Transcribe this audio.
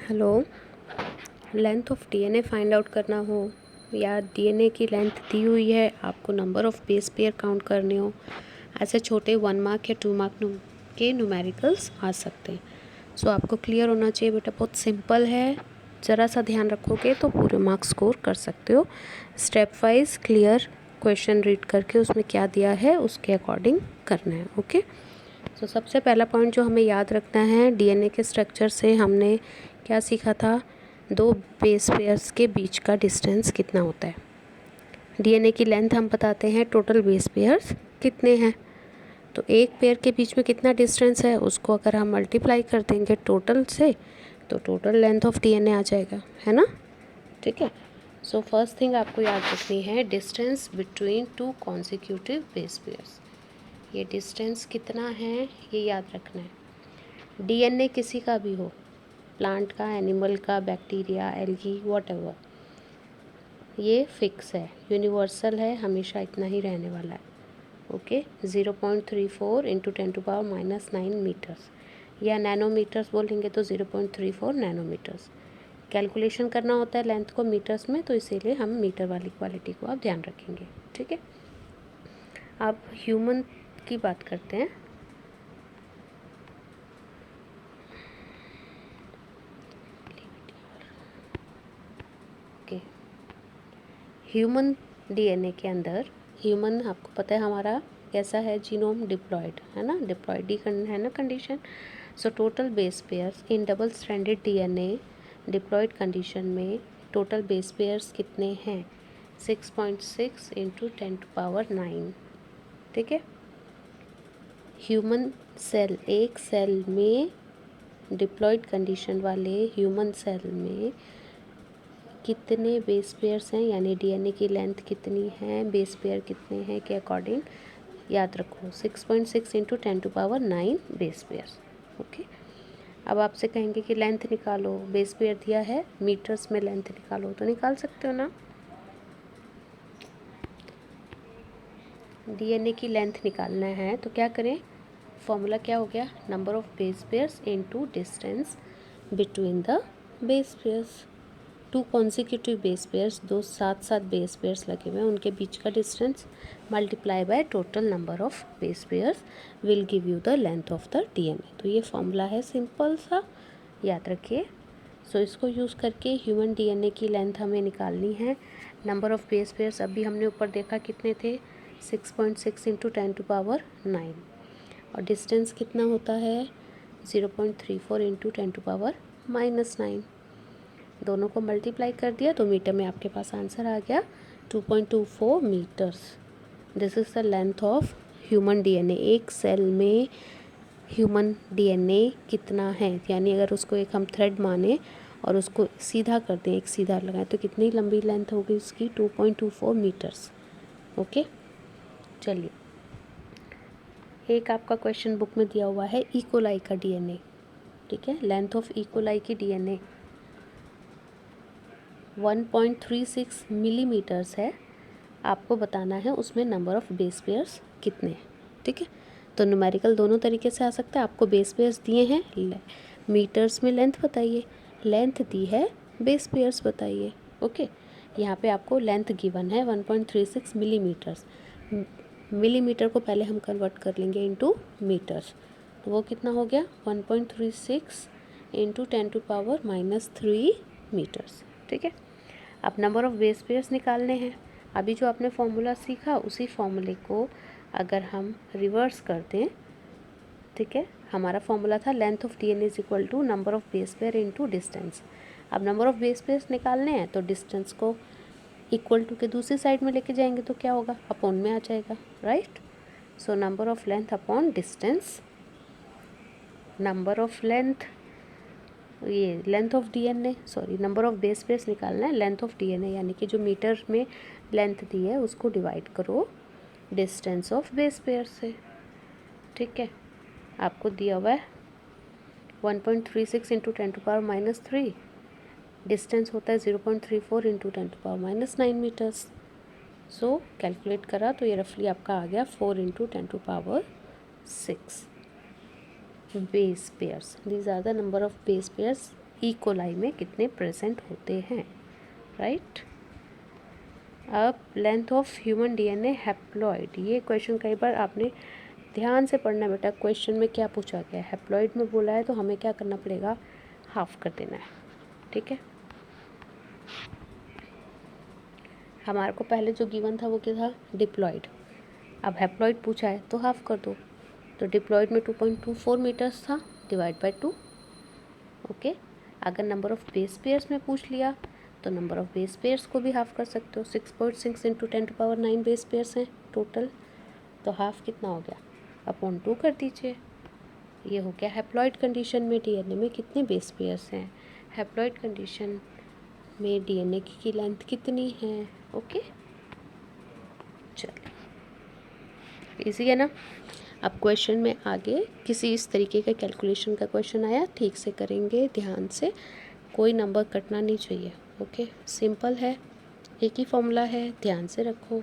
Hello. Length of DNA find out करना हो या डीएनए की लेंथ दी हुई है, आपको number of base pair count करने हो, ऐसे छोटे 1 मार्क या 2 मार्क के न्यूमेरिकल्स आ सकते हैं। सो आपको क्लियर होना चाहिए बेटा, बहुत सिंपल है, ज़रा सा ध्यान रखोगे तो पूरे मार्क्स स्कोर कर सकते हो। Step wise clear question read करके उसमें क्या दिया है उसके अकॉर्डिंग करना है। ओके, तो सबसे पहला पॉइंट जो हमें याद रखना है, डीएनए के स्ट्रक्चर से हमने क्या सीखा था, 2 बेस पेयर्स के बीच का डिस्टेंस कितना होता है। डीएनए की लेंथ हम बताते हैं, टोटल बेस पेयर्स कितने हैं, तो एक पेयर के बीच में कितना डिस्टेंस है उसको अगर हम मल्टीप्लाई कर देंगे टोटल से तो टोटल लेंथ ऑफ डीएनए आ जाएगा, है ना। ठीक है, सो फर्स्ट थिंग आपको याद रखनी है distance between 2 consecutive base pairs. ये डिस्टेंस कितना है ये याद रखना है। डीएनए किसी का भी हो, प्लांट का, एनिमल का, बैक्टीरिया, एल्गी, व्हाटएवर, ये फिक्स है, यूनिवर्सल है, हमेशा इतना ही रहने वाला है। ओके, 0.34 इंटू 10⁻⁻9 मीटर्स या नैनोमीटर्स बोलेंगे तो 0.34 नैनोमीटर्स। कैलकुलेशन करना होता है लेंथ को मीटर्स में, तो इसीलिए हम मीटर वाली क्वालिटी को आप ध्यान रखेंगे। ठीक है, अब ह्यूमन की बात करते हैं। ओके, ह्यूमन डीएनए के अंदर, ह्यूमन आपको पता है हमारा कैसा है, जीनोम डिप्लॉयड है ना, डिप्लॉयड डी है ना condition. So total base pairs in double stranded DNA diploid condition में टोटल बेस पेयर्स कितने हैं, 6.6 इंटू 10⁻9। ठीक है, ह्यूमन सेल, एक सेल में डिप्लॉयड कंडीशन वाले ह्यूमन सेल में कितने बेस पेयर्स हैं, यानी डीएनए की लेंथ कितनी है, बेस पेयर कितने हैं के अकॉर्डिंग याद रखो, 6.6 इंटू 10⁻9 बेस पेयर्स। ओके, अब आपसे कहेंगे कि लेंथ निकालो, बेस पेयर दिया है, मीटर्स में लेंथ निकालो, तो निकाल सकते हो ना। डीएनए की लेंथ निकालना है तो क्या करें, फॉर्मूला क्या हो गया, number of base pairs into distance between the base pairs. 2 consecutive base pairs, 2 साथ साथ बेस पेयर्स लगे हुए हैं, उनके बीच का distance multiply by total number of base pairs will give you the length of the DNA. तो ये formula है, सिंपल सा, याद रखिए। सो इसको यूज़ करके ह्यूमन डीएनए की लेंथ हमें निकालनी है। नंबर ऑफ बेस पेयर्स अभी हमने ऊपर देखा कितने थे, 6.6 इंटू 10⁻9, और डिस्टेंस कितना होता है 0.34 इंटू 10⁻⁻9। दोनों को मल्टीप्लाई कर दिया तो मीटर में आपके पास आंसर आ गया 2.24 metres. This is the length of human DNA. एक सेल में ह्यूमन डीएनए कितना है, यानी अगर उसको एक हम थ्रेड माने और उसको सीधा कर दें, एक सीधा लगाएं, तो कितनी लंबी लेंथ होगी उसकी, 2.24 मीटर्स। ओके, चलिए, एक आपका क्वेश्चन बुक में दिया हुआ है इकोलाई का डीएनए। ठीक है, लेंथ ऑफ इकोलाई की डीएनए 1.36 मिलीमीटर्स है, आपको बताना है उसमें नंबर ऑफ़ बेस पेयर्स कितने हैं। ठीक है, तो न्यूमेरिकल दोनों तरीके से आ सकता है। आपको बेस पेयर्स दिए हैं, मीटर्स में लेंथ बताइए, लेंथ दी है, बेस पेयर्स बताइए। ओके, यहाँ पे आपको लेंथ गिवन है 1.36 मिलीमीटर्स। मिलीमीटर को पहले हम कन्वर्ट कर लेंगे इनटू मीटर्स, तो वो कितना हो गया 1.36 इंटू 10⁻³ मीटर्स। ठीक है, अब नंबर ऑफ़ बेस पेयर्स निकालने हैं। अभी जो आपने फॉर्मूला सीखा उसी फॉर्मूले को अगर हम रिवर्स कर दें, ठीक है, हमारा फॉर्मूला था length of DNA is equal to number of base pair into distance. अब नंबर ऑफ़ बेस पेयर्स निकालने हैं तो डिस्टेंस को इक्वल टू के दूसरी साइड में लेके जाएंगे तो क्या होगा, अपॉन में आ जाएगा, right. So number of length upon distance, number of length, ये length of DNA, sorry number of base pairs निकालना है, लेंथ ऑफ डीएनए यानी कि जो मीटर में लेंथ दी है उसको डिवाइड करो डिस्टेंस ऑफ बेस पेयर से। ठीक है, आपको दिया हुआ है 1.36 इंटू 10⁻³ डिस्टेंस होता है 0.34 इंटू 10⁻⁹ मीटर्स। सो कैलकुलेट करा तो ये रफली आपका आ गया 4 into 10⁻⁶ base pairs. These are the number of base pairs E coli में कितने प्रेजेंट होते हैं, राइट। अब length of human DNA haploid, ये क्वेश्चन कई बार आपने ध्यान से पढ़ना बेटा। क्वेश्चन में क्या पूछा गया है, हैप्लॉइड में बोला है तो हमें क्या करना पड़ेगा, हाफ कर देना है, ठीक है। हमारे को पहले जो गिवन था वो क्या था, डिप्लॉइड। अब हैप्लॉइड पूछा है तो हाफ कर दो। तो डिप्लॉइड में 2.24 मीटर्स था, डिवाइड बाय 2, ओके। अगर नंबर ऑफ़ बेस पेयर्स में पूछ लिया तो नंबर ऑफ़ बेस पेयर्स को भी हाफ कर सकते हो। 6.6 इंटू 10⁻9 बेस पेयर्स हैं टोटल, तो हाफ कितना हो गया, अपॉन 2 कर दीजिए। ये हो गया हैप्लॉइड कंडीशन में डीएनए में कितने बेस पेयर्स हैं। हैप्लॉइड कंडीशन में डीएनए की लेंथ कितनी है, ओके। चलिए, इजी है ना। अब क्वेश्चन में आगे किसी इस तरीके का कैलकुलेशन का क्वेश्चन आया, ठीक से करेंगे ध्यान से, कोई नंबर कटना नहीं चाहिए, ओके। सिंपल है, एक ही फॉर्मूला है, ध्यान से रखो।